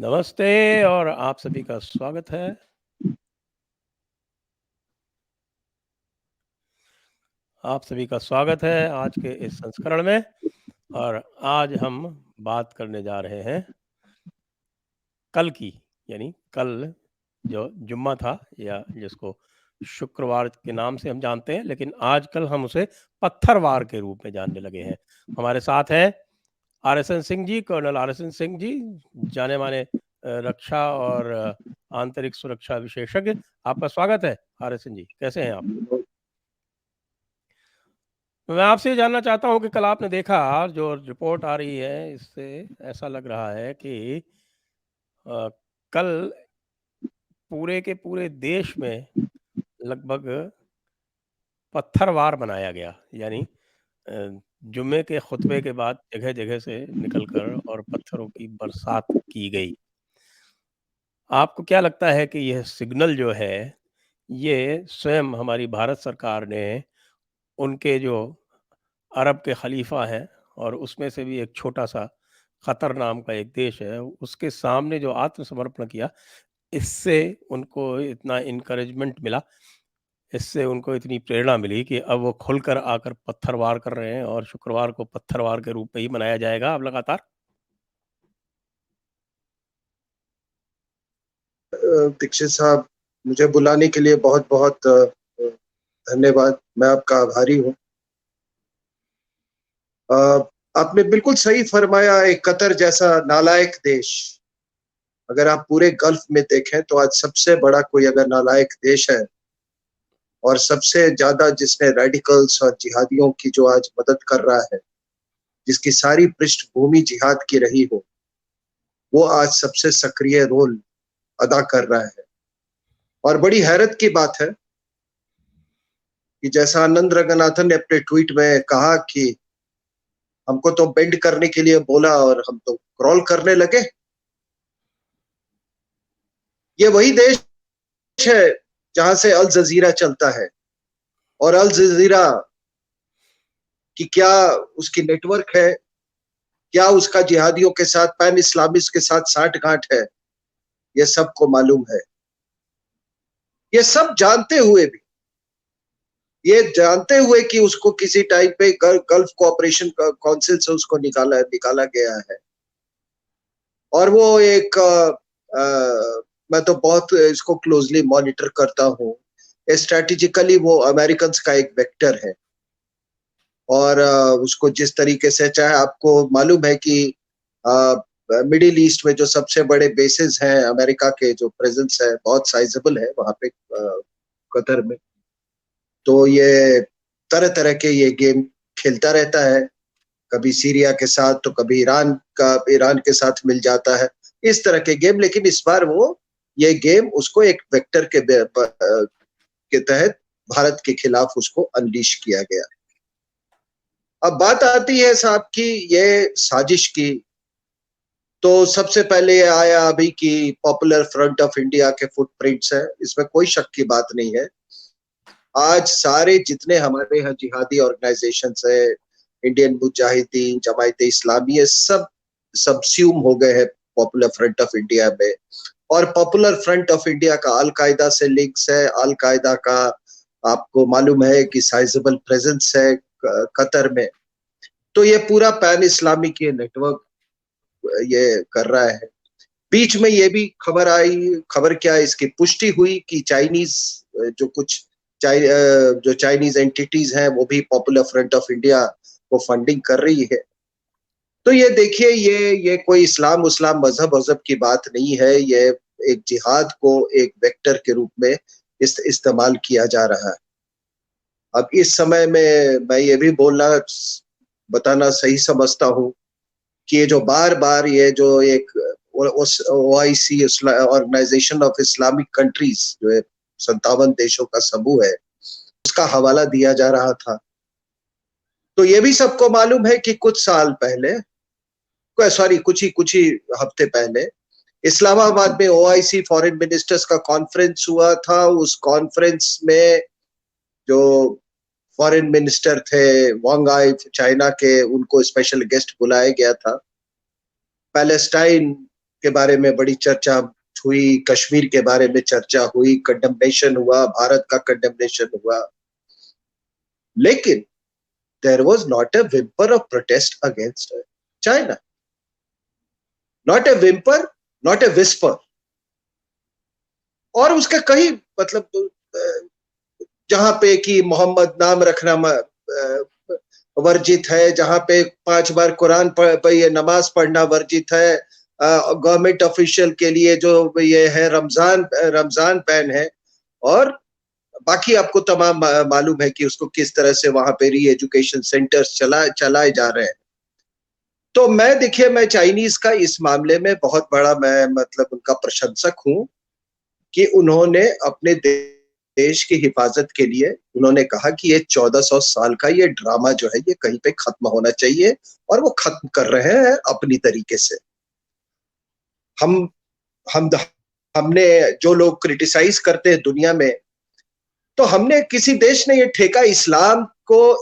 नमस्ते और आप सभी का स्वागत है। आप सभी का स्वागत है आज के इस संस्करण में। और आज हम बात करने जा रहे हैं कल की, यानी कल जो जुम्मा था या जिसको शुक्रवार के नाम से हम जानते हैं, लेकिन आजकल हम उसे पत्थरवार के रूप में जानने लगे हैं। हमारे साथ हैं RSN Singh ji, colonel RSN Singh ji, जाने माने रक्षा और आंतरिक सुरक्षा विशेषज्ञ। आपका स्वागत है आरएसएन जी, कैसे हैं आप? मैं आपसे ये जानना चाहता हूँ कि कल आपने देखा जो रिपोर्ट आ रही है, इससे ऐसा लग रहा है कि कल पूरे के पूरे देश में लगभग पत्थरवार बनाया गया। यानी जुम्मे के खुतबे के बाद जगह-जगह से निकलकर और पत्थरों की बरसात की गई। आपको क्या लगता है कि यह सिग्नल जो है, ये स्वयं हमारी भारत सरकार ने उनके जो अरब के खलीफा हैं और उसमें से भी एक छोटा-सा कतर नाम का एक देश है, उसके सामने जो आत्मसमर्पण किया, इससे उनको इतना एनकरेजमेंट मिला, इससे उनको इतनी प्रेरणा मिली कि अब वो खुलकर आकर पत्थरवार कर रहे हैं और शुक्रवार को पत्थरवार के रूप में ही मनाया जाएगा अब लगातार? दीक्षित साहब, मुझे बुलाने के लिए बहुत बहुत धन्यवाद। मैं आपका आभारी हूँ। आपने बिल्कुल सही फरमाया। एक कतर जैसा नालायक देश, अगर आप पूरे गल्फ में देखें तो आज सबसे बड़ा कोई अगर नालायक देश है और सबसे ज्यादा जिसने रेडिकल्स और जिहादियों की जो आज मदद कर रहा है, जिसकी सारी पृष्ठभूमि जिहाद की रही हो, वो आज सबसे सक्रिय रोल अदा कर रहा है। और बड़ी हैरत की बात है कि जैसा आनंद रंगनाथन ने अपने ट्वीट में कहा कि हमको तो बेंड करने के लिए बोला और हम तो क्रॉल करने लगे। ये वही देश है जहां से अल जजीरा चलता है, और अल जजीरा की क्या उसकी नेटवर्क है, क्या उसका जिहादियों के साथ, पैन इस्लामिस्ट के साथ साठ गांठ है, ये सबको मालूम है। ये सब जानते हुए भी, ये जानते हुए कि उसको किसी टाइम पे गल्फ कोऑपरेशन काउंसिल से उसको निकाला गया है। और वो एक मैं तो बहुत इसको क्लोजली मॉनिटर करता हूँ। स्ट्रेटेजिकली वो अमेरिकन का एक वेक्टर है। और उसको जिस तरीके से, चाहे आपको मालूम है कि मिडिल ईस्ट में जो सबसे बड़े बेसिस हैं अमेरिका के, जो प्रेजेंस है बहुत साइजेबल है वहां पे कतर में। तो ये तरह तरह के ये गेम खेलता रहता है, कभी सीरिया के साथ तो कभी ईरान के साथ मिल जाता है, इस तरह के गेम। लेकिन इस बार वो ये गेम उसको एक वेक्टर के तहत भारत के खिलाफ उसको अनलीश किया गया। अब बात आती है साहब की ये साजिश की, तो सबसे पहले आया अभी की पॉपुलर फ्रंट ऑफ इंडिया के फुटप्रिंट्स है, इसमें कोई शक की बात नहीं है। आज सारे जितने हमारे यहाँ जिहादी ऑर्गेनाइजेशन है, इंडियन मुजाहिदीन, जमायत इस्लामी, ये सब सबस्यूम हो गए हैं पॉपुलर फ्रंट ऑफ इंडिया में। और पॉपुलर फ्रंट ऑफ इंडिया का अल कायदा से लिंक्स है। अल कायदा का आपको मालूम है कि साइजेबल प्रेजेंस है कतर में। तो ये पूरा पैन इस्लामिक ये नेटवर्क ये कर रहा है। बीच में ये भी खबर आई, खबर क्या है, इसकी पुष्टि हुई कि चाइनीज जो कुछ जो चाइनीज एंटिटीज हैं वो भी पॉपुलर फ्रंट ऑफ इंडिया को फंडिंग कर रही है। तो ये देखिए, ये कोई इस्लाम मजहब की बात नहीं है। ये एक जिहाद को एक वेक्टर के रूप में इस्तेमाल किया जा रहा है। अब इस समय में मैं ये भी बताना सही समझता हूँ कि ये जो बार बार ये जो एक OIC organization of Islamic countries, जो 57 देशों का समूह है, उसका हवाला दिया जा रहा था। तो ये भी सबको मालूम है कि कुछ साल पहले, सॉरी कुछ ही हफ्ते पहले इस्लामाबाद में OIC फॉरेन मिनिस्टर्स का कॉन्फ्रेंस हुआ था। उस कॉन्फ्रेंस में जो फॉरेन मिनिस्टर थे वांग आई चाइना के, उनको स्पेशल गेस्ट बुलाया गया था। पैलेस्टाइन के बारे में बड़ी चर्चा हुई, कश्मीर के बारे में चर्चा हुई, कंडेमनेशन हुआ, भारत का कंडेमनेशन हुआ, लेकिन there was not a whimper of protest against China. Not a whimper, not a whisper. और उसका कई मतलब जहां पे कि मोहम्मद नाम रखना वर्जित है, जहां पे 5 बार कुरान पर ये नमाज पढ़ना वर्जित है, गवर्नमेंट ऑफिशियल के लिए जो ये है रमजान बैन है, और बाकी आपको तमाम मालूम है कि उसको किस तरह से वहां पे री एजुकेशन सेंटर्स चलाए जा रहे हैं। तो मैं चाइनीज का इस मामले में बहुत बड़ा मैं मतलब उनका प्रशंसक हूं कि उन्होंने अपने देश की हिफाजत के लिए उन्होंने कहा कि ये 1400 साल का ये ड्रामा जो है ये कहीं पे खत्म होना चाहिए, और वो खत्म कर रहे हैं अपनी तरीके से। हम हमने जो लोग क्रिटिसाइज करते हैं दुनिया में, तो हमने किसी देश ने ये ठेका इस्लाम को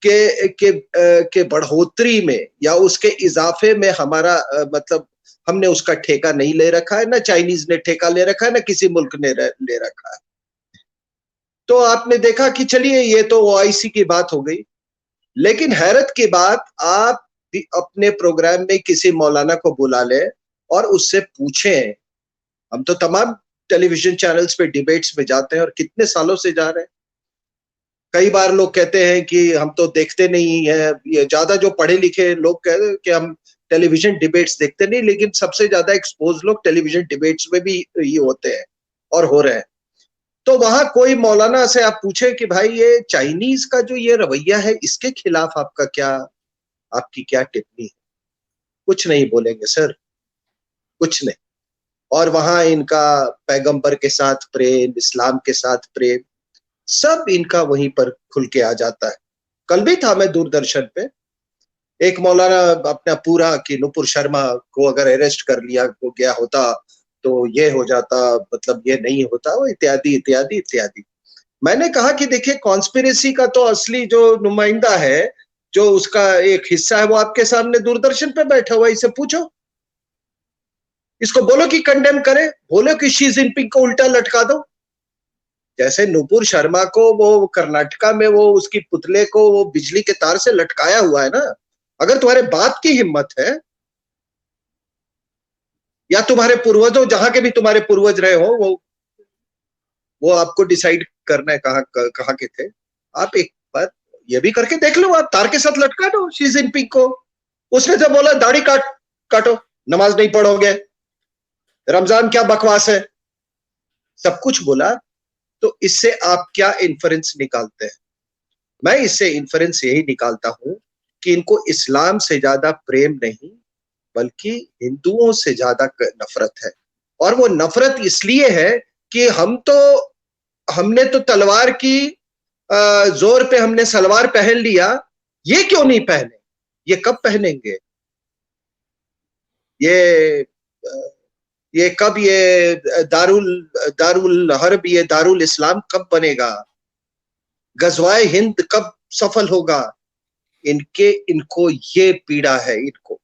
के बढ़ोतरी में या उसके इजाफे में हमारा मतलब हमने उसका ठेका नहीं ले रखा है, ना चाइनीज ने ठेका ले रखा है, ना किसी मुल्क ने ले रखा है। तो आपने देखा कि चलिए ये तो ओआईसी की बात हो गई, लेकिन हैरत की बात, आप भी अपने प्रोग्राम में किसी मौलाना को बुला ले और उससे पूछें। हम तो तमाम टेलीविजन चैनल्स पे डिबेट्स में जाते हैं और कितने सालों से जा रहे हैं। कई बार लोग कहते हैं कि हम तो देखते नहीं है, ये ज्यादा जो पढ़े लिखे लोग कहते हैं कि हम टेलीविजन डिबेट्स देखते नहीं, लेकिन सबसे ज्यादा एक्सपोज लोग टेलीविजन डिबेट्स में भी ये होते हैं और हो रहे हैं। तो वहां कोई मौलाना से आप पूछे कि भाई ये चाइनीज का जो ये रवैया है इसके खिलाफ आपकी क्या टिप्पणी है, कुछ नहीं बोलेंगे सर, कुछ नहीं। और वहां इनका पैगंबर के साथ प्रेम, इस्लाम के साथ प्रेम, सब इनका वहीं पर खुल के आ जाता है। कल भी था मैं दूरदर्शन पे, एक मौलाना अपना पूरा कि नुपुर शर्मा को अगर अरेस्ट कर लिया हो गया होता तो ये हो जाता, मतलब ये नहीं होता, वो इत्यादि इत्यादि इत्यादि। मैंने कहा कि देखिए कॉन्स्पिरेसी का तो असली जो नुमाइंदा है, जो उसका एक हिस्सा है, वो आपके सामने दूरदर्शन पे बैठा हुआ, इसे पूछो, इसको बोलो कि कंडेम करे, बोलो कि शी जिनपिंग को उल्टा लटका दो। जैसे नुपुर शर्मा को वो कर्नाटका में वो उसकी पुतले को वो बिजली के तार से लटकाया हुआ है ना, अगर तुम्हारे बाप की हिम्मत है या तुम्हारे पूर्वजों, जहां के भी तुम्हारे पूर्वज रहे हो, वो आपको डिसाइड करना है कहां के थे, आप एक बार ये भी करके देख लो, आप तार के साथ लटका दो शी जिनपिंग को। उसने जब बोला दाढ़ी काटो, नमाज नहीं पढ़ोगे, रमजान क्या बकवास है, सब कुछ बोला, तो इससे आप क्या इन्फरेंस निकालते हैं? मैं इससे इन्फरेंस यही निकालता हूं कि इनको इस्लाम से ज्यादा प्रेम नहीं, बल्कि हिंदुओं से ज्यादा नफरत है। और वो नफरत इसलिए है कि हमने तो तलवार की जोर पे हमने सलवार पहन लिया, ये क्यों नहीं पहने, ये कब पहनेंगे, ये कब ये दारुल हर्ब, ये दारुल इस्लाम कब बनेगा, गजवाए हिंद कब सफल होगा, इनको ये पीड़ा है इनको।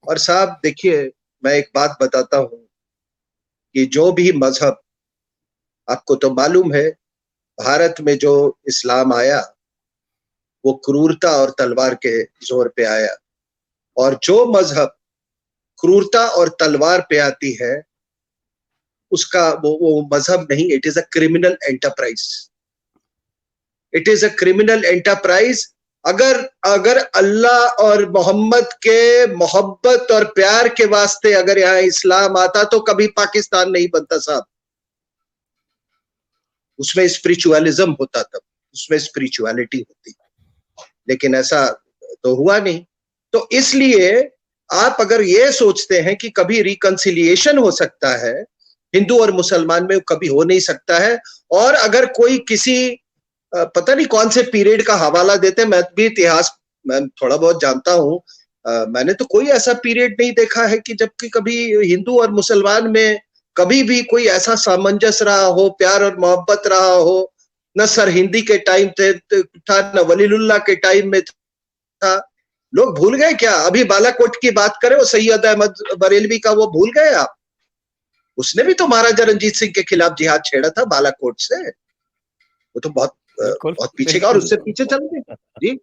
और साहब देखिए, मैं एक बात बताता हूं कि जो भी मजहब, आपको तो मालूम है भारत में जो इस्लाम आया वो क्रूरता और तलवार के जोर पे आया, और जो मजहब क्रूरता और तलवार पे आती है उसका वो मजहब नहीं, it is a criminal enterprise, it is a criminal enterprise. अगर अल्लाह और मोहम्मद के मोहब्बत और प्यार के वास्ते अगर यहाँ इस्लाम आता तो कभी पाकिस्तान नहीं बनता साहब, उसमें स्पिरिचुअलिज्म होता, तब उसमें स्पिरिचुअलिटी होती, लेकिन ऐसा तो हुआ नहीं। तो इसलिए आप अगर ये सोचते हैं कि कभी रिकंसिलिएशन हो सकता है हिंदू और मुसलमान में, कभी हो नहीं सकता है। और अगर कोई किसी पता नहीं कौन से पीरियड का हवाला देते, मैं भी इतिहास मैं थोड़ा बहुत जानता हूं, मैंने तो कोई ऐसा पीरियड नहीं देखा है कि जबकि कभी हिंदू और मुसलमान में कभी भी कोई ऐसा सामंजस्य रहा हो, प्यार और मोहब्बत रहा हो। न सर हिंदी के टाइम था, न वलीलुल्लाह के टाइम में था, लोग भूल गए क्या? अभी बालाकोट की बात करें, वो सैयद अहमद बरेलवी का, वो भूल गए आप? उसने भी तो महाराजा रंजीत सिंह के खिलाफ जिहाद छेड़ा था बालाकोट से। वो तो बहुत बिल्कुल, बहुत पीछे का, और बिल्कुल। उससे पीछे चल गए। जी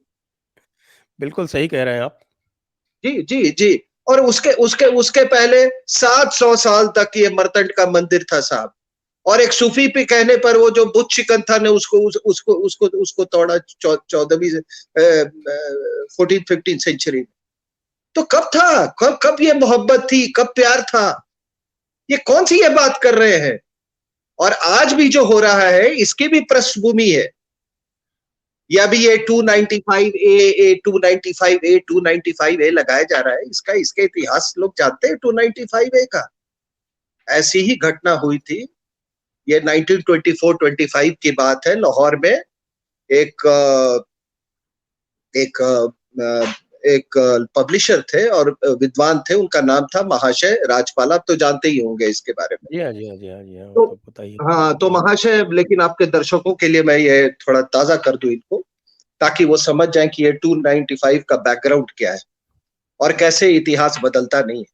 बिल्कुल सही कह रहे हैं आप। जी जी जी। और उसके उसके उसके पहले 700 साल तक ये मर्तंड का मंदिर था साहब। और एक सूफी पे कहने पर वो जो बुत शिकंथा ने उसको तोड़ा 14वीं 14th 15th सेंचुरी। तो कब था, कब कब ये मोहब्बत थी, कब प्यार था? ये कौन सी ये बात कर रहे हैं? और आज भी जो हो रहा है इसकी भी पृष्ठभूमि है। या भी ये 295 ए लगाया जा रहा है, इसका इसके इतिहास लोग जानते हैं 295 ए का। ऐसी ही घटना हुई थी, ये 1924-25 की बात है। लाहौर में एक एक एक पब्लिशर थे और विद्वान थे, उनका नाम था महाशय राजपाल। आप तो जानते ही होंगे इसके बारे में। जी हाँ, जी हाँ, जी हाँ, जी हाँ, वो तो तो पता ही है। हाँ, तो जी। महाशय, लेकिन आपके दर्शकों के लिए मैं ये थोड़ा ताजा कर दूं इनको, ताकि वो समझ जाएं कि ये 295 का बैकग्राउंड क्या है और कैसे इतिहास बदलता नहीं है।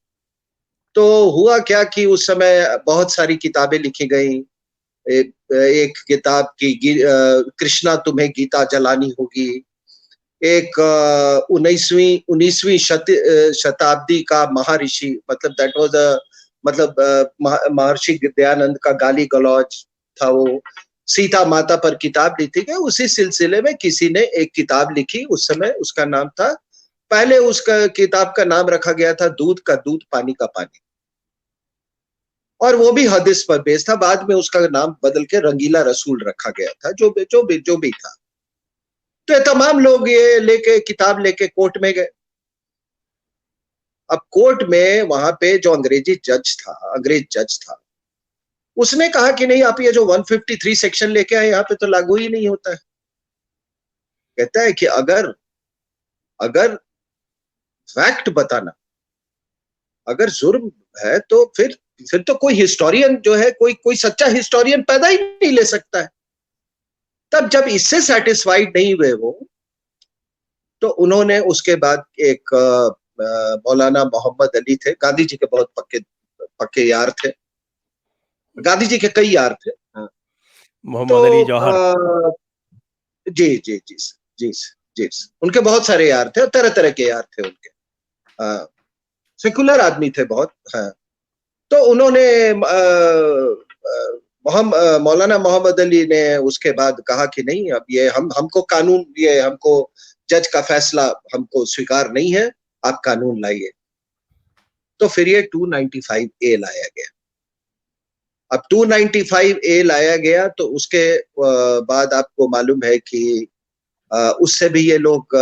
तो हुआ क्या कि उस समय बहुत सारी किताबें लिखी गई। एक किताब की कृष्णा तुम्हें गीता जलानी होगी। एक 19वीं शताब्दी का महर्षि, मतलब दैट वाज अ, मतलब महर्षि दयानंद का गाली गलौज था वो। सीता माता पर किताब लिखी गई, उसी सिलसिले में किसी ने एक किताब लिखी उस समय, उसका नाम था, पहले उसका किताब का नाम रखा गया था दूध का दूध पानी का पानी, और वो भी हदीस पर बेस्ड था। बाद में उसका नाम बदल के रंगीला रसूल रखा गया था, जो भी था। तो ये तमाम लोग ये लेके किताब लेके कोर्ट में गए। अब कोर्ट में वहां पे जो अंग्रेज जज था, उसने कहा कि नहीं, आप ये जो 153 सेक्शन लेके आए यहाँ पे तो लागू ही नहीं होता है। कहता है कि अगर अगर फैक्ट बताना अगर जुर्म है, तो फिर तो कोई हिस्टोरियन जो है, कोई कोई सच्चा हिस्टोरियन पैदा ही नहीं ले सकता है। तब जब इससे सेटिस्फाइड नहीं हुए वो, तो उन्होंने उसके बाद एक मौलाना मोहम्मद अली थे, गांधी जी के बहुत पक्के पक्के यार थे, गांधी जी के कई यार थे। हाँ। तो मोहम्मद अली जौहर। जी जी जी जी जी, उनके बहुत सारे यार थे और तरह तरह के यार थे उनके। सेकुलर आदमी थे बहुत। हाँ। तो उन्होंने मौलाना मोहम्मद अली ने उसके बाद कहा कि नहीं, अब ये हमको कानून, ये हमको जज का फैसला हमको स्वीकार नहीं है, आप कानून लाइए। तो फिर ये 295 ए लाया गया। अब 295 ए लाया गया तो उसके बाद आपको मालूम है कि उससे भी ये लोग,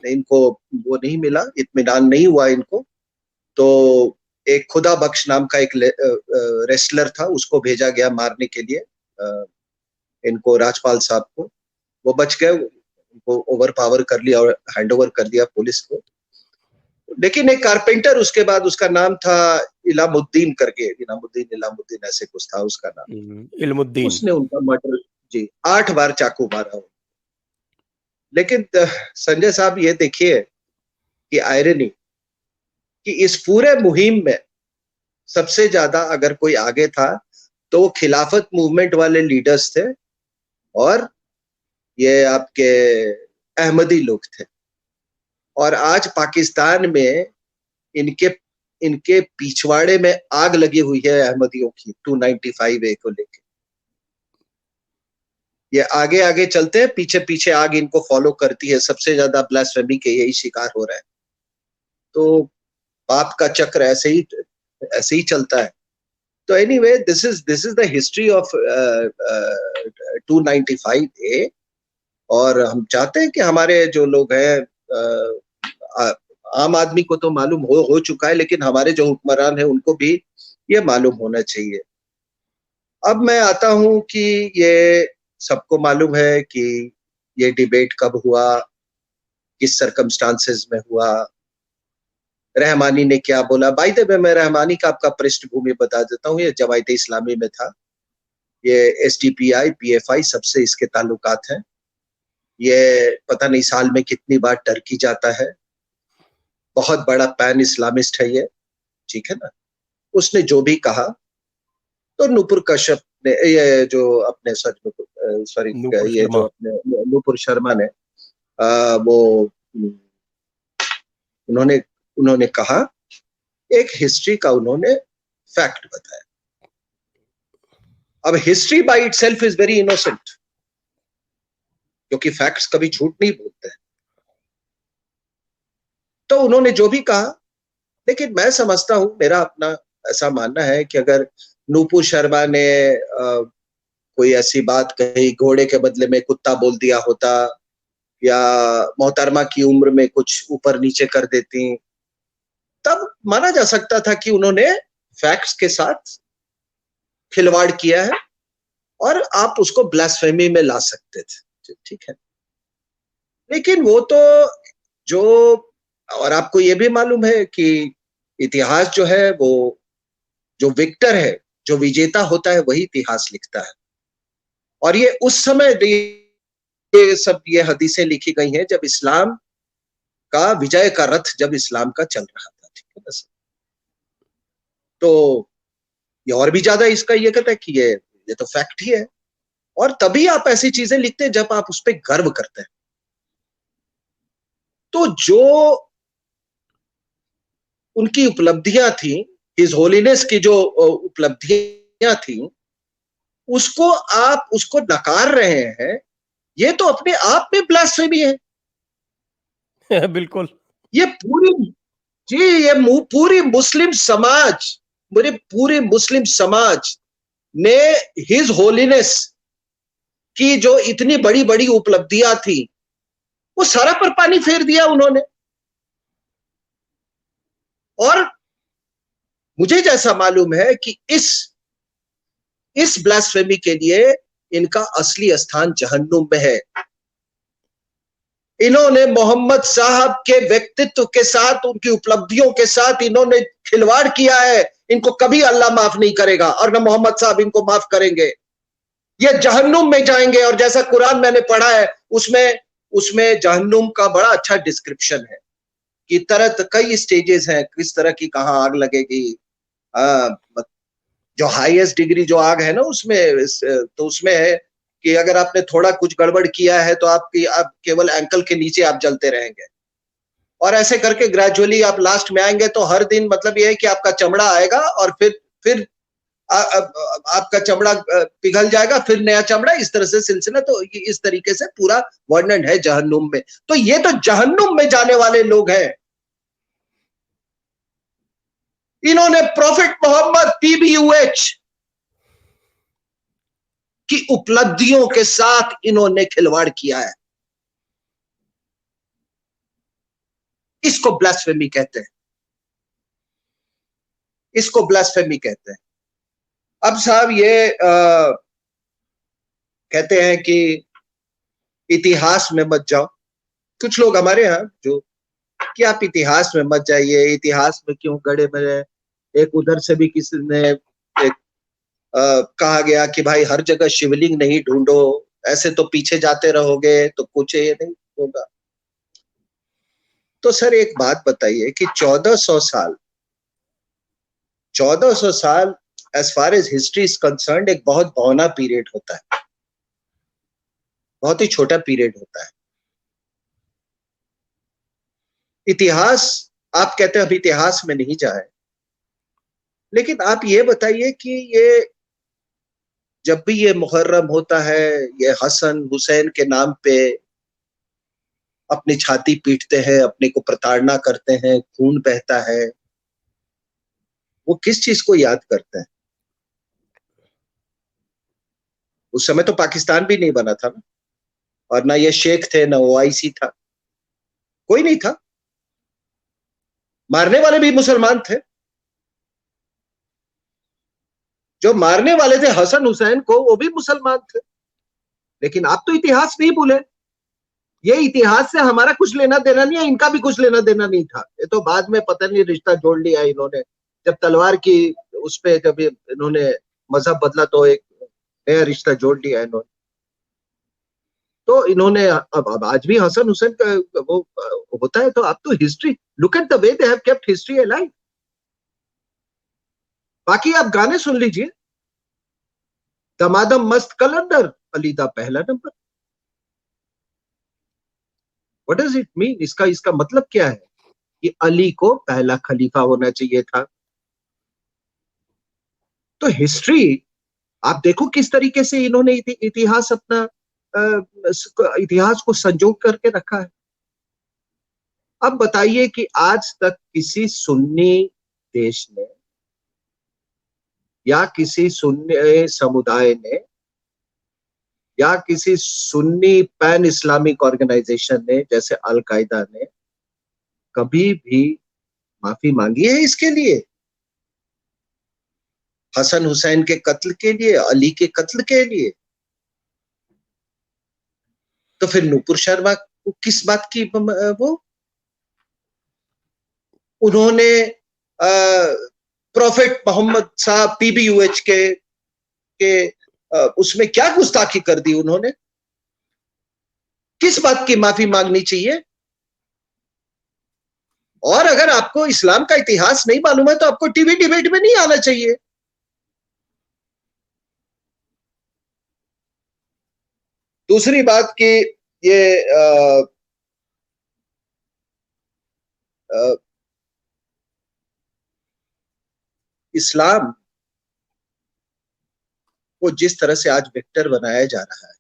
इनको वो नहीं मिला, इत्मीनान नहीं हुआ इनको। तो एक खुदा बख्श नाम का एक रेसलर था, उसको भेजा गया मारने के लिए इनको, राजपाल साहब को। वो बच गए, उनको ओवर पावर कर लिया और हैंड ओवर कर दिया पुलिस को। लेकिन एक कारपेंटर उसके बाद, उसका नाम था इलामुद्दीन करके, इलामुद्दीन ऐसे कुछ था उसका नाम। इल्मुद्दीन। उसने उनका मर्डर, जी, 8 बार चाकू मारा। लेकिन संजय साहब ये देखिए कि आयरनी, कि इस पूरे मुहिम में सबसे ज्यादा अगर कोई आगे था तो वो खिलाफत मूवमेंट वाले लीडर्स थे, और ये आपके अहमदी लोग थे। और आज पाकिस्तान में इनके इनके पिछवाड़े में आग लगी हुई है अहमदियों की, 295 ए को लेके। ये आगे आगे चलते हैं, पीछे पीछे आग इनको फॉलो करती है। सबसे ज्यादा ब्लास्फेमी के यही शिकार हो रहा है। तो पाप का चक्र ऐसे ही चलता है। तो anyway, this is the history of 295 ए। और हम चाहते हैं कि हमारे जो लोग हैं, आम आदमी को तो मालूम हो चुका है, लेकिन हमारे जो हुक्मरान हैं उनको भी ये मालूम होना चाहिए। अब मैं आता हूं कि ये सबको मालूम है कि ये डिबेट कब हुआ, किस सरकमस्टांसेस में हुआ, रहमानी ने क्या बोला। बाय द वे, मैं रहमानी का आपका पृष्ठभूमि बता देता हूँ। ये जमायत इस्लामी में था, ये एसडीपीआई पीएफआई सबसे इसके ताल्लुकात हैं। ये पता नहीं साल में कितनी बार टर्की जाता है, बहुत बड़ा पैन इस्लामिस्ट है ये, ठीक है ना। उसने जो भी कहा, तो नुपुर कश्यप ने, ये जो अपने सॉरी नूपुर ये जो शर्मा। अपने नुपुर शर्मा ने वो उन्होंने उन्होंने कहा, एक हिस्ट्री का उन्होंने फैक्ट बताया। अब history by itself is very innocent, क्योंकि फैक्ट्स कभी झूठ नहीं बोलते हैं। तो उन्होंने जो भी कहा, लेकिन मैं समझता हूं, मेरा अपना ऐसा मानना है कि अगर नूपुर शर्मा ने कोई ऐसी बात कही, घोड़े के बदले में कुत्ता बोल दिया होता, या मोहतरमा की उम्र में कुछ ऊपर नीचे कर देती, तब माना जा सकता था कि उन्होंने फैक्ट्स के साथ खिलवाड़ किया है और आप उसको ब्लास्फेमी में ला सकते थे, ठीक है। लेकिन वो तो जो, और आपको ये भी मालूम है कि इतिहास जो है वो, जो विक्टर है, जो विजेता होता है, वही इतिहास लिखता है। और ये उस समय ये सब ये हदीसें लिखी गई हैं जब इस्लाम का विजय का रथ, जब इस्लाम का चल रहा था, ठीक है ना। तो ये और भी ज्यादा इसका ये कहता है कि ये तो फैक्ट ही है। और तभी आप ऐसी चीजें लिखते हैं जब आप उस पर गर्व करते हैं। तो जो उनकी उपलब्धियां थी, हिज होलीनेस की जो उपलब्धियां थी, उसको आप उसको नकार रहे हैं, ये तो अपने आप में ब्लास्फेमी है। बिल्कुल। ये पूरी, जी, ये पूरी मुस्लिम समाज, मेरे पूरे मुस्लिम समाज ने हिज होलीनेस की जो इतनी बड़ी बड़ी उपलब्धियां थी, वो सारा पर पानी फेर दिया उन्होंने। और मुझे जैसा मालूम है कि इस ब्लास्फेमी के लिए इनका असली स्थान जहन्नुम में है। इन्होंने मोहम्मद साहब के व्यक्तित्व के साथ, उनकी उपलब्धियों के साथ इन्होंने खिलवाड़ किया है। इनको कभी अल्लाह माफ नहीं करेगा और न मोहम्मद साहब इनको माफ करेंगे। ये जहन्नुम में जाएंगे। और जैसा कुरान मैंने पढ़ा है, उसमें उसमें जहन्नुम का बड़ा अच्छा डिस्क्रिप्शन है कि तरह कई स्टेजेस हैं, किस तरह की कहां आग लगेगी। आ, जो हाईएस्ट डिग्री जो आग है ना उसमें, तो उसमें है कि अगर आपने थोड़ा कुछ गड़बड़ किया है तो आप केवल एंकल के नीचे आप जलते रहेंगे। और ऐसे करके ग्रेजुअली आप लास्ट में आएंगे तो हर दिन मतलब ये है कि आपका चमड़ा आएगा और फिर आपका चमड़ा पिघल जाएगा, फिर नया चमड़ा, इस तरह से सिलसिला। तो इस तरीके से पूरा वर्णन है जहन्नुम में। तो ये तो जहन्नुम में जाने वाले लोग हैं। इन्होंने प्रॉफिट मोहम्मद PBUH की उपलब्धियों के साथ इन्होंने खिलवाड़ किया है। इसको ब्लास्फेमी कहते हैं, इसको ब्लास्फेमी कहते हैं। अब साहब ये कहते हैं कि इतिहास में मत जाओ। कुछ लोग हमारे यहाँ जो, कि आप इतिहास में मत जाइए, इतिहास में क्यों गड़े मरे। एक उधर से भी किसी ने एक कहा गया कि भाई हर जगह शिवलिंग नहीं ढूंढो, ऐसे तो पीछे जाते रहोगे तो कुछ ये नहीं होगा। तो सर एक बात बताइए कि 1400 साल as far as history is concerned एक बहुत बौना पीरियड होता है, बहुत ही छोटा पीरियड होता है। इतिहास, आप कहते हैं अब इतिहास में नहीं जाए, लेकिन आप ये बताइए कि ये जब भी ये मुहर्रम होता है, ये हसन हुसैन के नाम पे अपनी छाती पीटते हैं, अपने को प्रताड़ना करते हैं, खून बहता है, वो किस चीज को याद करते हैं? उस समय तो पाकिस्तान भी नहीं बना था ना, और ना ये शेख थे, ना OIC था, कोई नहीं था। मारने वाले भी मुसलमान थे। जो मारने वाले थे हसन हुसैन को, वो भी मुसलमान थे। लेकिन आप तो इतिहास नहीं भूले। ये इतिहास से हमारा कुछ लेना देना नहीं है, इनका भी कुछ लेना देना नहीं था। ये तो बाद में पता नहीं रिश्ता जोड़ लिया इन्होंने, जब तलवार की उस पे जब इन्होंने मजहब बदला तो एक नया रिश्ता जोड़ लिया इन्होंने। तो इन्होंने अब आज भी हसन हुसैन का वो होता है, तो आप तो history look at the way they have kept history alive. बाकी आप गाने सुन लीजिए, दमादम मस्त कलंदर, अली दा पहला number. What does it mean? इसका इसका मतलब क्या है कि अली को पहला खलीफा होना चाहिए था। तो हिस्ट्री आप देखो किस तरीके से इन्होंने इतिहास अपना इतिहास को संजो करके रखा है। अब बताइए कि आज तक किसी सुन्नी देश ने या किसी सुन्नी समुदाय ने या किसी सुन्नी पैन इस्लामिक ऑर्गेनाइजेशन ने जैसे अल कायदा ने कभी भी माफी मांगी है इसके लिए? हसन हुसैन के कत्ल के लिए, अली के कत्ल के लिए? तो फिर नूपुर शर्मा को किस बात की वो उन्होंने प्रोफेट मोहम्मद साहब पीबीयूएच के उसमें क्या गुस्ताखी कर दी उन्होंने? किस बात की माफी मांगनी चाहिए? और अगर आपको इस्लाम का इतिहास नहीं मालूम है तो आपको टीवी डिबेट में नहीं आना चाहिए। दूसरी बात कि ये इस्लाम को जिस तरह से आज विक्टर बनाया जा रहा है,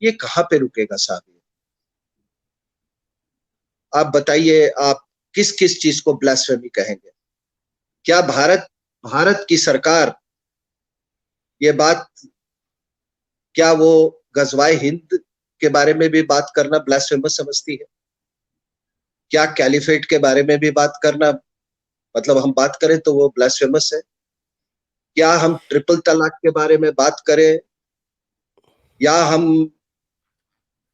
ये कहां पे रुकेगा साहब? आप बताइए, आप किस किस चीज को ब्लास्फेमी कहेंगे? क्या भारत की सरकार ये बात, क्या वो गजवाए हिंद के बारे में भी बात करना ब्लास्फेमस समझती है? क्या कैलिफेट के बारे में भी बात करना, मतलब हम बात करें तो वो ब्लास्फेमस है? क्या हम ट्रिपल तलाक के बारे में बात करें या हम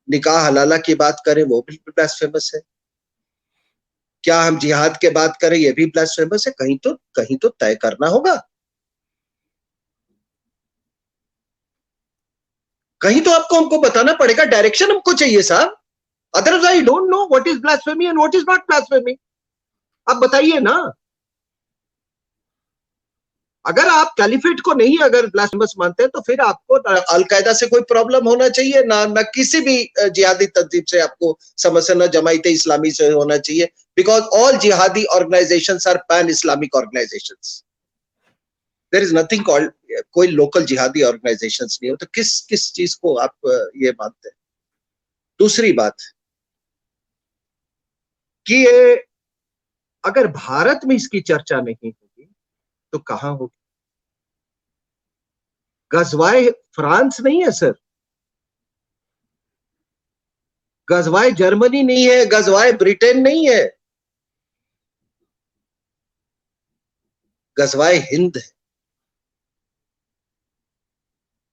निकाह हलाला की बात करें, वो भी ब्लास्फेमस है? क्या हम जिहाद के बात करें, ये भी ब्लास्फेमस है? कहीं तो तय करना होगा, कहीं तो आपको हमको बताना पड़ेगा, डायरेक्शन हमको चाहिए साहब। Otherwise I don't know what is blasphemy and what is not blasphemy. आप बताइए ना। अगर आप कैलिफेट को नहीं अगर ब्लास्फेमस मानते हैं तो फिर आपको अलकायदा से कोई प्रॉब्लम होना चाहिए ना, ना किसी भी जिहादी तंजीम से आपको समस्या, ना जमायत इस्लामी से होना चाहिए, because all jihadi organizations are pan Islamic organizations. There is nothing called कोई लोकल जिहादी ऑर्गेनाइजेशंस नहीं हो, तो किस किस चीज को आप ये मानते हैं? दूसरी बात कि ये अगर भारत में इसकी चर्चा नहीं होगी तो कहां होगी? गजवाए फ्रांस नहीं है सर, गजवाए जर्मनी नहीं है, गजवाए ब्रिटेन नहीं है, गजवाए हिंद है।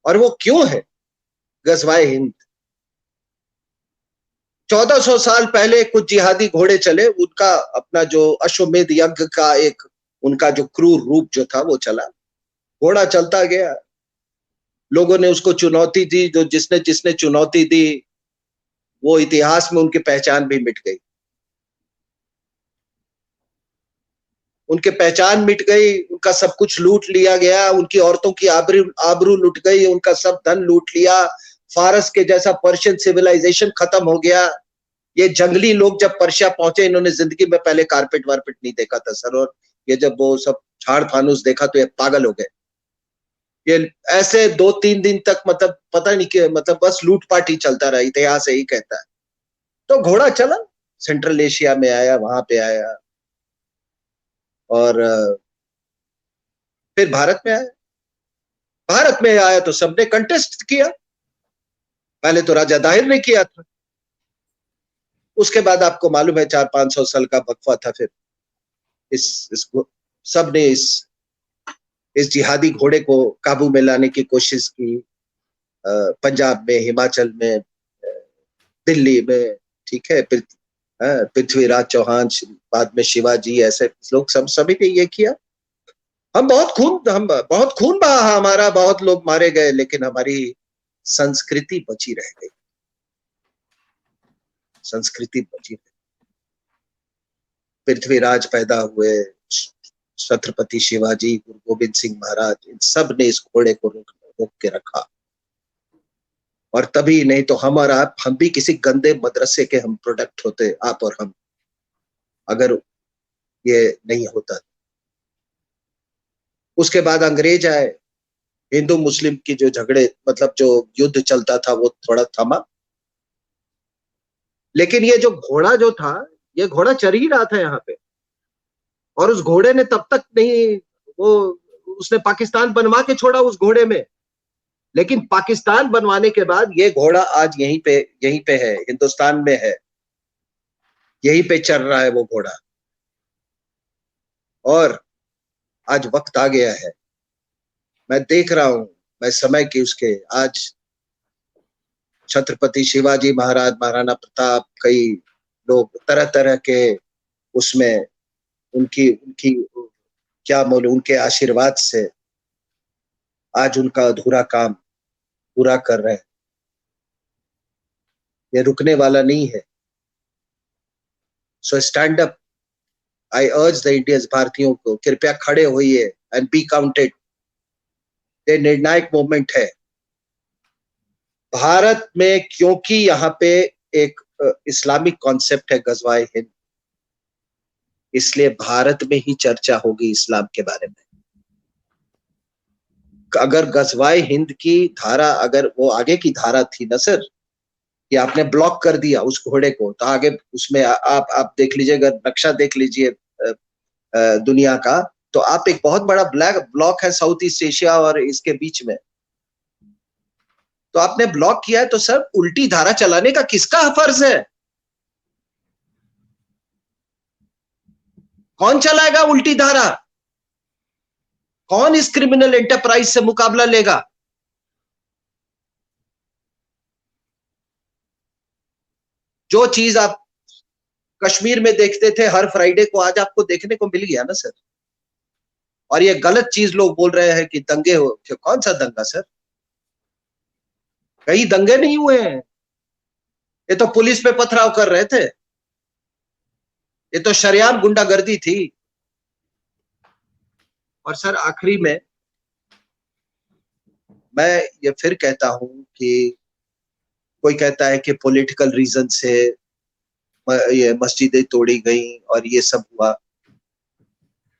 और वो क्यों है गजवाए हिंद? 1400 साल पहले कुछ जिहादी घोड़े चले, उनका अपना जो अश्वमेध यज्ञ का एक उनका जो क्रूर रूप जो था वो चला, घोड़ा चलता गया, लोगों ने उसको चुनौती दी, जो जिसने जिसने चुनौती दी वो इतिहास में उनकी पहचान भी मिट गई, उनकी पहचान मिट गई, उनका सब कुछ लूट लिया गया, उनकी औरतों की आबरू लूट गई, उनका सब धन लूट लिया। फारस के जैसा पर्शियन सिविलाइजेशन खत्म हो गया। ये जंगली लोग जब पर्शिया पहुंचे, इन्होंने जिंदगी में पहले कारपेट वारपेट नहीं देखा था सर, और ये जब वो सब झाड़ फानूस देखा तो ये पागल हो गए। ये ऐसे 2-3 दिन तक मतलब पता नहीं कि मतलब बस लूटपाट ही चलता रहा, इतिहास यही कहता है। तो घोड़ा चला, सेंट्रल एशिया में आया, वहां पे आया, और फिर भारत में आया। भारत में आया तो सबने कंटेस्ट किया, पहले तो राजा दाहिर ने किया था, उसके बाद आपको मालूम है 400-500 साल का वक्फा था, फिर इस सब ने इस जिहादी घोड़े को काबू में लाने की कोशिश की, पंजाब में, हिमाचल में, दिल्ली में, ठीक है, पृथ्वीराज चौहान, बाद में शिवाजी, ऐसे लोग सभी ने ये किया। हम बहुत खून बहा, हमारा बहुत लोग मारे गए, लेकिन हमारी संस्कृति बची रह गई, संस्कृति बची रह गई। पृथ्वीराज पैदा हुए, छत्रपति शिवाजी, गुरु गोविंद सिंह महाराज, इन सब ने इस घोड़े को रोक के रखा। और तभी, नहीं तो हम और आप, हम भी किसी गंदे मदरसे के हम प्रोडक्ट होते, आप और हम, अगर ये नहीं होता। उसके बाद अंग्रेज आए, हिंदू मुस्लिम की जो झगड़े, मतलब जो युद्ध चलता था, वो थोड़ा थमा। लेकिन ये जो घोड़ा जो था, ये घोड़ा चल ही रहा था यहाँ पे। और उस घोड़े ने तब तक नहीं, वो उसने पाकिस्तान बनवा के छोड़ा उस घोड़े में। लेकिन पाकिस्तान बनवाने के बाद ये घोड़ा आज यहीं पे है, हिंदुस्तान में है, यहीं पे चल रहा है वो घोड़ा। और आज वक्त आ गया है, मैं देख रहा हूं, मैं समय की उसके, आज छत्रपति शिवाजी महाराज, महाराणा प्रताप, कई लोग तरह तरह के उसमें, उनकी उनकी क्या बोलूं, उनके आशीर्वाद से आज उनका अधूरा काम पूरा कर रहे हैं। ये रुकने वाला नहीं है। सो स्टैंड अप, आई अर्ज द इंडियंस, भारतीयों को, कृपया खड़े होइए एंड बी काउंटेड। ये निर्णायक मोमेंट है भारत में, क्योंकि यहाँ पे एक इस्लामिक कॉन्सेप्ट है, गजवाए हिंद, इसलिए भारत में ही चर्चा होगी इस्लाम के बारे में। अगर गजवाए हिंद की धारा, अगर वो आगे की धारा थी ना सर, कि आपने ब्लॉक कर दिया उस घोड़े को, तो आगे उसमें आप देख लीजिए, अगर नक्शा देख लीजिए दुनिया का, तो आप एक बहुत बड़ा ब्लैक ब्लॉक है साउथ ईस्ट एशिया और इसके बीच में। तो आपने ब्लॉक किया है, तो सर उल्टी धारा चलाने का किसका फर्ज है? कौन चलाएगा उल्टी धारा? कौन इस क्रिमिनल एंटरप्राइज से मुकाबला लेगा? जो चीज आप कश्मीर में देखते थे हर फ्राइडे को, आज आपको देखने को मिल गया ना सर। और ये गलत चीज लोग बोल रहे हैं कि दंगे हो, कौन सा दंगा सर? कहीं दंगे नहीं हुए हैं, ये तो पुलिस पे पथराव कर रहे थे, ये तो शरेआम गुंडागर्दी थी। और सर आखिरी में मैं ये फिर कहता हूं कि कोई कहता है कि पॉलिटिकल रीजन से ये मस्जिदें तोड़ी गई और ये सब हुआ।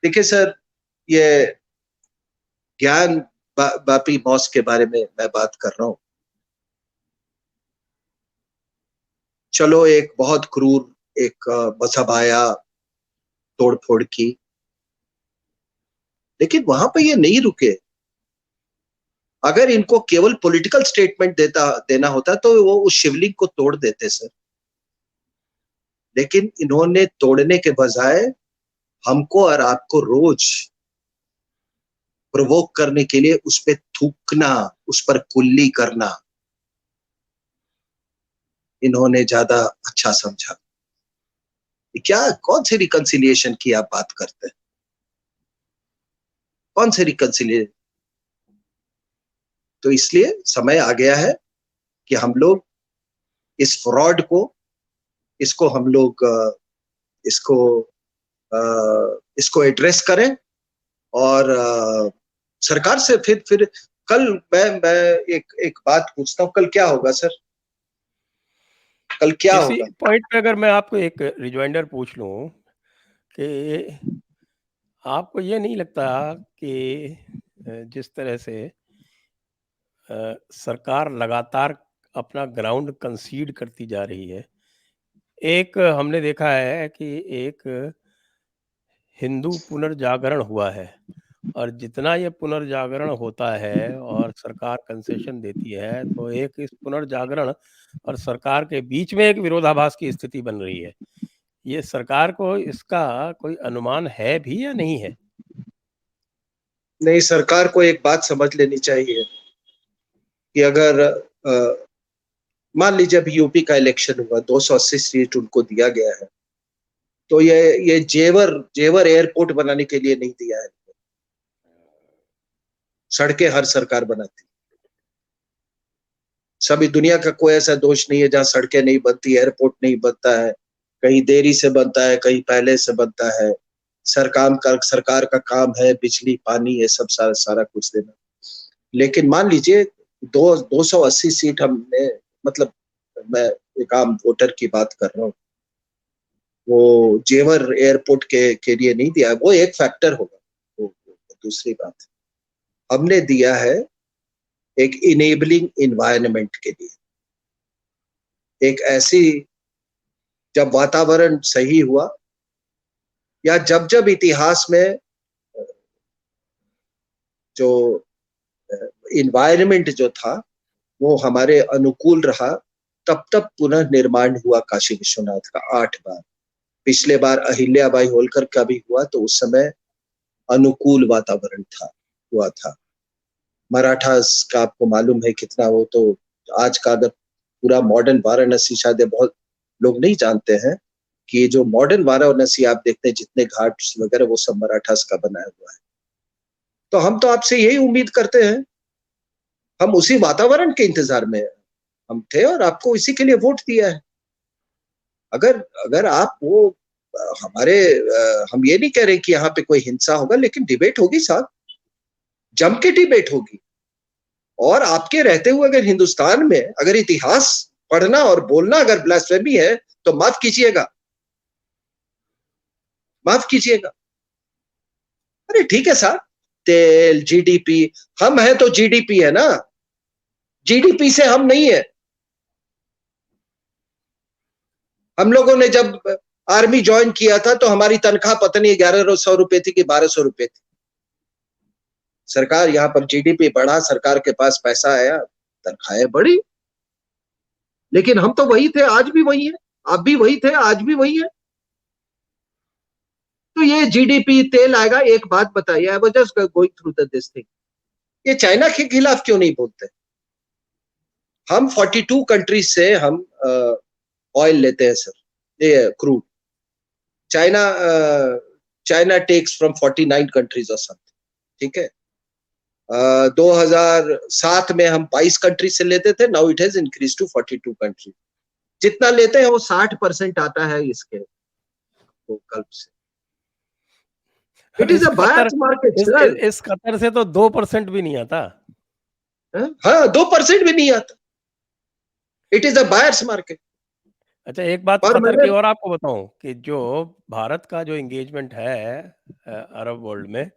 देखिए सर, ये ज्ञान बापी मॉस्क के बारे में मैं बात कर रहा हूं। चलो, एक बहुत क्रूर एक मजहब आया, तोड़फोड़ की, लेकिन वहां पे ये नहीं रुके। अगर इनको केवल पॉलिटिकल स्टेटमेंट देना होता तो वो उस शिवलिंग को तोड़ देते सर। लेकिन इन्होंने तोड़ने के बजाय हमको और आपको रोज प्रोवोक करने के लिए उस पर थूकना, उस पर कुल्ली करना, इन्होंने ज्यादा अच्छा समझा। क्या, कौन सी रिकंसिलिएशन की आप बात करते हैं? कौन से रिकंसिलिएशन? तो इसलिए समय आ गया है कि हम लोग इस फ्रॉड को, इसको हम लोग इसको इसको एड्रेस करें। और सरकार से फिर कल मैं एक बात पूछता हूँ, कल क्या होगा सर? कल क्या इसी होगा? पॉइंट पे अगर मैं आपको एक रिमाइंडर पूछ लूं कि आपको ये नहीं लगता कि जिस तरह से सरकार लगातार अपना ग्राउंड कंसीड करती जा रही है, एक हमने देखा है कि एक हिंदू पुनर्जागरण हुआ है, और जितना ये पुनर्जागरण होता है और सरकार कंसेशन देती है, तो एक इस पुनर्जागरण और सरकार के बीच में एक विरोधाभास की स्थिति बन रही है। ये सरकार को इसका कोई अनुमान है भी या नहीं है? नहीं, सरकार को एक बात समझ लेनी चाहिए कि अगर मान लीजिए अभी यूपी का इलेक्शन हुआ, 280 सीट उनको दिया गया है, तो ये जेवर जेवर एयरपोर्ट बनाने के लिए नहीं दिया है। सड़कें हर सरकार बनाती, सभी दुनिया का कोई ऐसा दोष नहीं है जहाँ सड़कें नहीं बनती, एयरपोर्ट नहीं बनता है, कहीं देरी से बनता है, कहीं पहले से बनता है। सरकार का काम है बिजली, पानी, ये सब सारा सारा कुछ देना। लेकिन मान लीजिए 280 सीट हमने, मतलब मैं एक आम वोटर की बात कर रहा हूँ, वो जेवर एयरपोर्ट के लिए नहीं दिया है, वो एक फैक्टर होगा, वो दूसरी बात है। हमने दिया है एक इनेबलिंग इन्वायरमेंट के लिए, एक ऐसी, जब वातावरण सही हुआ या जब जब इतिहास में जो इन्वायरमेंट जो था वो हमारे अनुकूल रहा, तब तब पुनः निर्माण हुआ काशी विश्वनाथ का 8 बार। पिछले बार अहिल्याबाई होलकर का भी हुआ तो उस समय अनुकूल वातावरण था, हुआ था। मराठास का आपको मालूम है कितना, वो तो आज का अगर पूरा मॉडर्न वाराणसी, शायद बहुत लोग नहीं जानते हैं कि ये जो मॉडर्न वाराणसी आप देखते हैं, जितने घाट वगैरह, वो सब मराठास का बनाया हुआ है। तो हम तो आपसे यही उम्मीद करते हैं, हम उसी वातावरण के इंतजार में हम थे और आपको इसी के लिए वोट दिया है। अगर अगर आप वो हमारे हम ये नहीं कह रहे कि यहाँ पे कोई हिंसा होगा, लेकिन डिबेट होगी साहब, जम के डिबेट होगी। और आपके रहते हुए अगर हिंदुस्तान में अगर इतिहास पढ़ना और बोलना अगर ब्लास्फेमी है तो माफ कीजिएगा, माफ कीजिएगा। अरे ठीक है साहब, तेल, जीडीपी, हम हैं तो जीडीपी है ना, जीडीपी से हम नहीं है। हम लोगों ने जब आर्मी ज्वाइन किया था तो हमारी तनख्वाह पता नहीं 1100 रुपए थी कि 1200 रुपए थी। सरकार यहाँ पर जीडीपी बढ़ा, सरकार के पास पैसा आया, तनख्वाहें बढ़ी। लेकिन हम तो वही थे, आज भी वही है, आप भी वही थे, आज भी वही है। तो ये जीडीपी, तेल आएगा। एक बात बताइए, I was just going through this thing, ये चाइना के खिलाफ क्यों नहीं बोलते? हम 42 कंट्रीज से हम ऑयल लेते हैं सर, ये crude. China China takes from 49 countries और समथिंग, ठीक है। 2007 में हम 22 कंट्री से लेते थे, now it has increase to 42 country. जितना लेते हैं वो 60% आता है इसके गल्फ से। इट इज इस अ कतर बायर्स मार्केट इस सर। इस कतर से तो 2% भी नहीं आता। हाँ, 2% भी नहीं आता। It is a buyers market. अच्छा, एक बात और कतर की मैंने, और आपको बताऊं कि जो भारत का जो एंगेजमेंट है अरब वर्ल्ड में,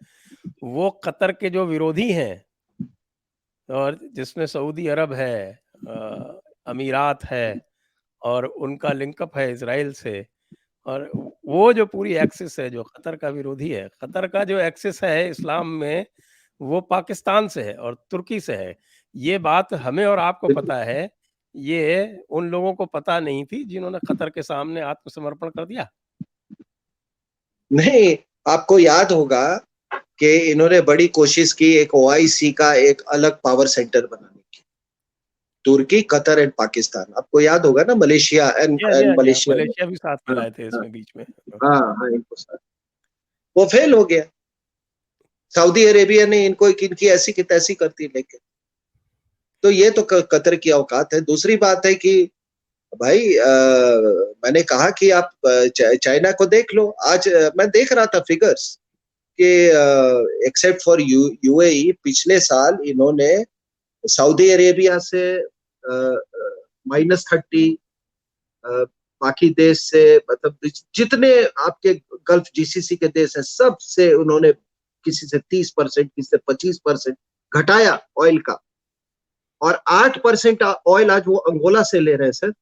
वो कतर के जो विरोधी हैं, और जिसमें सऊदी अरब है, अमीरात है, और उनका लिंकअप है इसराइल से, और वो जो पूरी एक्सिस है जो कतर का विरोधी है, कतर का जो एक्सिस है इस्लाम में, वो पाकिस्तान से है और तुर्की से है। ये बात हमें और आपको पता है, ये उन लोगों को पता नहीं थी जिन्होंने कतर के सामने आत्मसमर्पण कर दिया। नहीं, आपको याद होगा कि इन्होंने बड़ी कोशिश की एक ओआईसी का एक अलग पावर सेंटर बनाने की, तुर्की, कतर एंड पाकिस्तान। आपको याद होगा ना, मलेशिया जी, जी, एंड हाँ जी, हाँ, मलेशिया में। मलेशिया भी साथ हाँ मिलाए थे हाँ इसमें बीच में। हाँ हाँ, इनको साथ, वो फेल हो गया। सऊदी अरेबिया ने इनको इनकी ऐसी की तैसी कर दी लेके। तो ये तो कतर की औकात है। दूसरी बात है कि भाई मैंने कहा कि आप चाइना को देख लो। आज मैं देख रहा था फिगर्स कि एक्सेप्ट फॉर यूएई, पिछले साल इन्होंने सऊदी अरेबिया से -30, बाकी देश से, मतलब जितने आपके गल्फ जीसीसी के देश हैं, सब से उन्होंने किसी से 30%, किसी से 25% घटाया ऑयल का। और 8% ऑयल आज वो अंगोला से ले रहे हैं sir.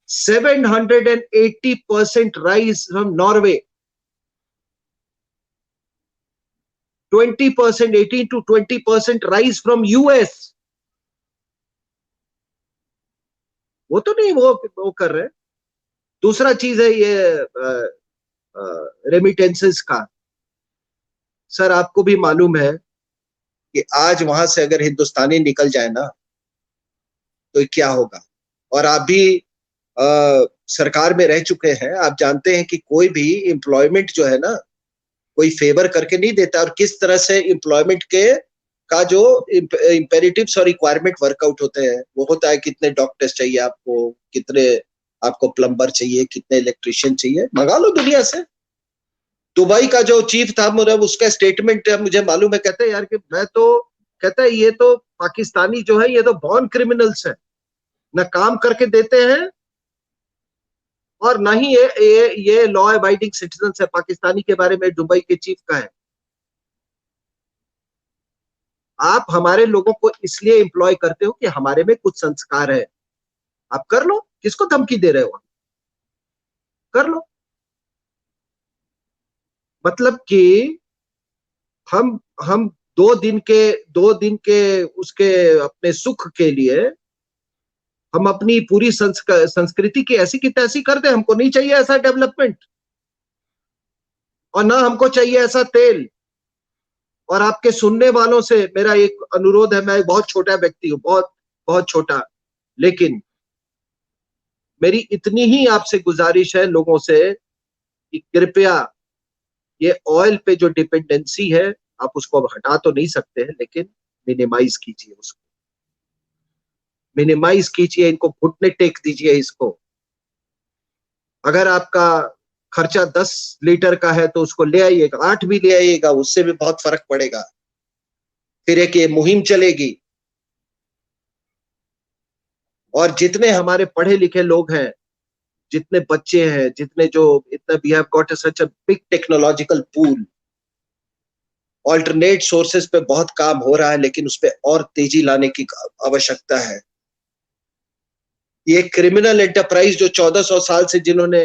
780% rise from Norway, 20%, 18 to 20% rise from US. वो तो नहीं वो कर रहे हैं। दूसरा चीज है ये रेमिटेंसेस का। सर आपको भी मालूम है कि आज वहां से अगर हिंदुस्तानी निकल जाए ना तो क्या होगा। और आप भी सरकार में रह चुके हैं, आप जानते हैं कि कोई भी एम्प्लॉयमेंट जो है ना, कोई फेवर करके नहीं देता, और किस तरह से एम्प्लॉयमेंट के का जो इम्पेरेटिव्स और रिक्वायरमेंट वर्कआउट होते हैं, वो होता है कितने डॉक्टर्स चाहिए आपको, कितने आपको प्लम्बर चाहिए, कितने इलेक्ट्रिशियन चाहिए, मंगा लो दुनिया से। दुबई का जो चीफ था, मतलब उसका स्टेटमेंट मुझे मालूम है, कहते हैं यार कि मैं तो, कहता है ये तो पाकिस्तानी जो है ये तो बॉर्न क्रिमिनल्स है, ना काम करके देते हैं और ना ही ये लॉ अबाइडिंग सिटीजन है। पाकिस्तानी के बारे में दुबई के चीफ का है, आप हमारे लोगों को इसलिए एम्प्लॉय करते हो कि हमारे में कुछ संस्कार है, आप कर लो, किसको धमकी दे रहे हो, कर लो। मतलब कि हम हम 2 दिन के उसके अपने सुख के लिए हम अपनी पूरी संस्कृति की ऐसी की तैसी कर दे। हमको नहीं चाहिए ऐसा डेवलपमेंट, और ना हमको चाहिए ऐसा तेल। और आपके सुनने वालों से मेरा एक अनुरोध है, मैं एक बहुत छोटा व्यक्ति हूं, बहुत बहुत छोटा, लेकिन मेरी इतनी ही आपसे गुजारिश है लोगों से कि कृपया ये ऑयल पे जो डिपेंडेंसी है, आप उसको अब हटा तो नहीं सकते हैं, लेकिन मिनिमाइज कीजिए उसको, मिनिमाइज कीजिए, इनको घुटने टेक दीजिए इसको। अगर आपका खर्चा 10 लीटर का है तो उसको ले आइएगा, 8 भी ले आइएगा, उससे भी बहुत फर्क पड़ेगा। फिर एक ये मुहिम चलेगी, और जितने हमारे पढ़े लिखे लोग हैं, जितने बच्चे हैं, जितने जो इतना, we have got such a big technological pool, alternate sources पे बहुत काम हो रहा है, लेकिन उस पर और तेजी लाने की आवश्यकता है। ये क्रिमिनल एंटरप्राइज जो 1400 साल से जिन्होंने,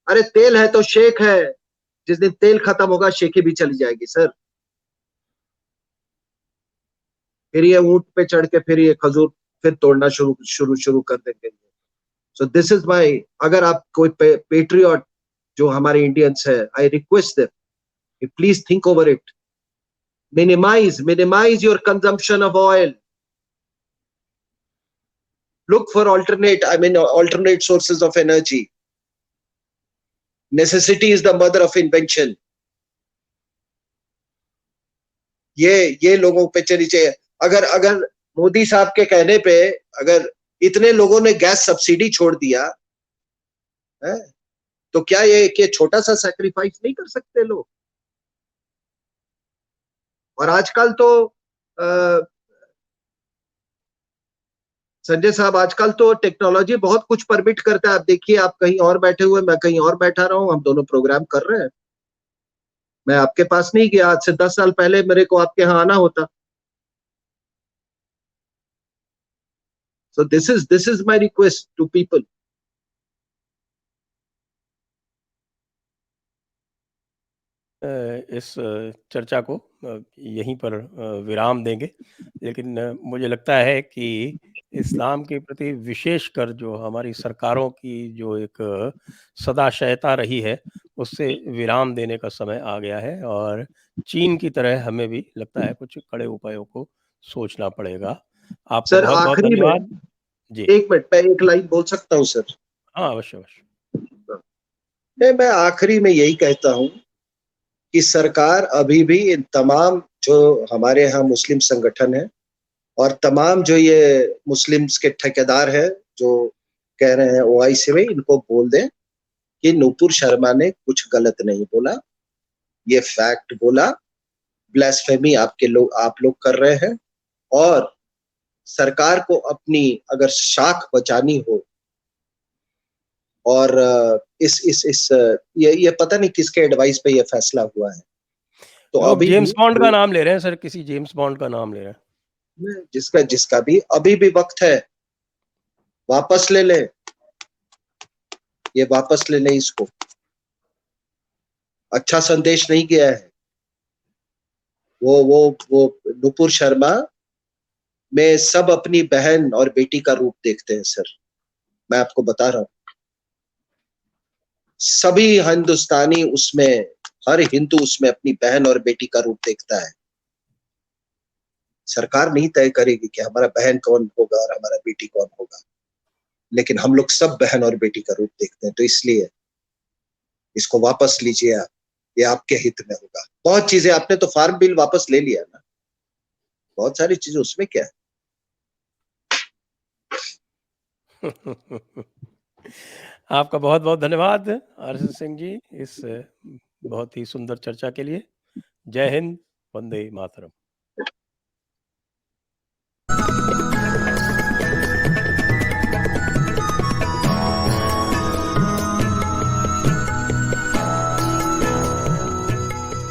अरे तेल है तो शेख है, जिस दिन तेल खत्म होगा शेखी भी चली जाएगी सर। फिर ये ऊंट पे चढ़ के फिर ये खजूर फिर तोड़ना शुरू शुरू शुरू कर देंगे। सो दिस इज माई, अगर आप कोई पेट्रियट जो हमारे इंडियंस है, I request them please think over it, minimize your consumption of oil, look for alternate sources of energy. Necessity is the mother of invention. ये लोगों पे चली चाहिए। अगर अगर मोदी साहब के कहने पे अगर इतने लोगों ने गैस सब्सिडी छोड़ दिया है, तो क्या ये छोटा सा सैक्रिफाइस नहीं कर सकते लोग? और आजकल तो संजय साहब, आजकल तो टेक्नोलॉजी बहुत कुछ परमिट करता है। आप देखिए, आप कहीं और बैठे हुए, मैं कहीं और बैठा रहा हूं, हम दोनों प्रोग्राम कर रहे हैं। मैं आपके पास नहीं गया, आज से 10 साल पहले मेरे को आपके यहाँ आना होता। So this is my request to people. इस चर्चा को यहीं पर विराम देंगे, लेकिन मुझे लगता है कि इस्लाम के प्रति विशेषकर जो हमारी सरकारों की जो एक सदाशयता रही है, उससे विराम देने का समय आ गया है, और चीन की तरह हमें भी लगता है कुछ कड़े उपायों को सोचना पड़ेगा। आपको सर बहुत-बहुत आखिरी में धन्यवाद। जी। 1 मिनट, मैं एक लाइन बोल सकता हूँ सर? हाँ, अवश्य, अवश्य। मैं आखिरी में यही कहता हूँ कि सरकार अभी भी इन तमाम जो हमारे यहाँ मुस्लिम संगठन है और तमाम जो ये मुस्लिम्स के ठेकेदार हैं जो कह रहे हैं ओआईसी में, इनको बोल दें कि नूपुर शर्मा ने कुछ गलत नहीं बोला, ये फैक्ट बोला। ब्लास्फेमी आप लोग कर रहे हैं, और सरकार को अपनी अगर शाख बचानी हो, और इस ये पता नहीं किसके एडवाइस पे ये फैसला हुआ है, तो लोग अभी भी जेम्स बॉन्ड का नाम ले रहे हैं सर, किसी जेम्स बॉन्ड का नाम ले रहे हैं। जिसका जिसका भी अभी भी वक्त है, वापस ले लें, ये वापस ले लें इसको। अच्छा संदेश नहीं गया है। वो नुपुर शर्मा में सब अपनी बहन और बेटी का रूप देखते हैं सर, मैं आपको बता रहा हूं। सभी हिंदुस्तानी उसमें, हर हिंदू उसमें अपनी बहन और बेटी का रूप देखता है। सरकार नहीं तय करेगी कि हमारा बहन कौन होगा और हमारा बेटी कौन होगा, लेकिन हम लोग सब बहन और बेटी का रूप देखते हैं। तो इसलिए इसको वापस लीजिए आप, ये आपके हित में होगा। बहुत चीजें आपने तो फार्म बिल वापस ले लिया ना, बहुत सारी चीजें, उसमें क्या है? आपका बहुत-बहुत धन्यवाद आरएस सिंह जी इस बहुत ही सुंदर चर्चा के लिए। जय हिंद, वंदे मातरम।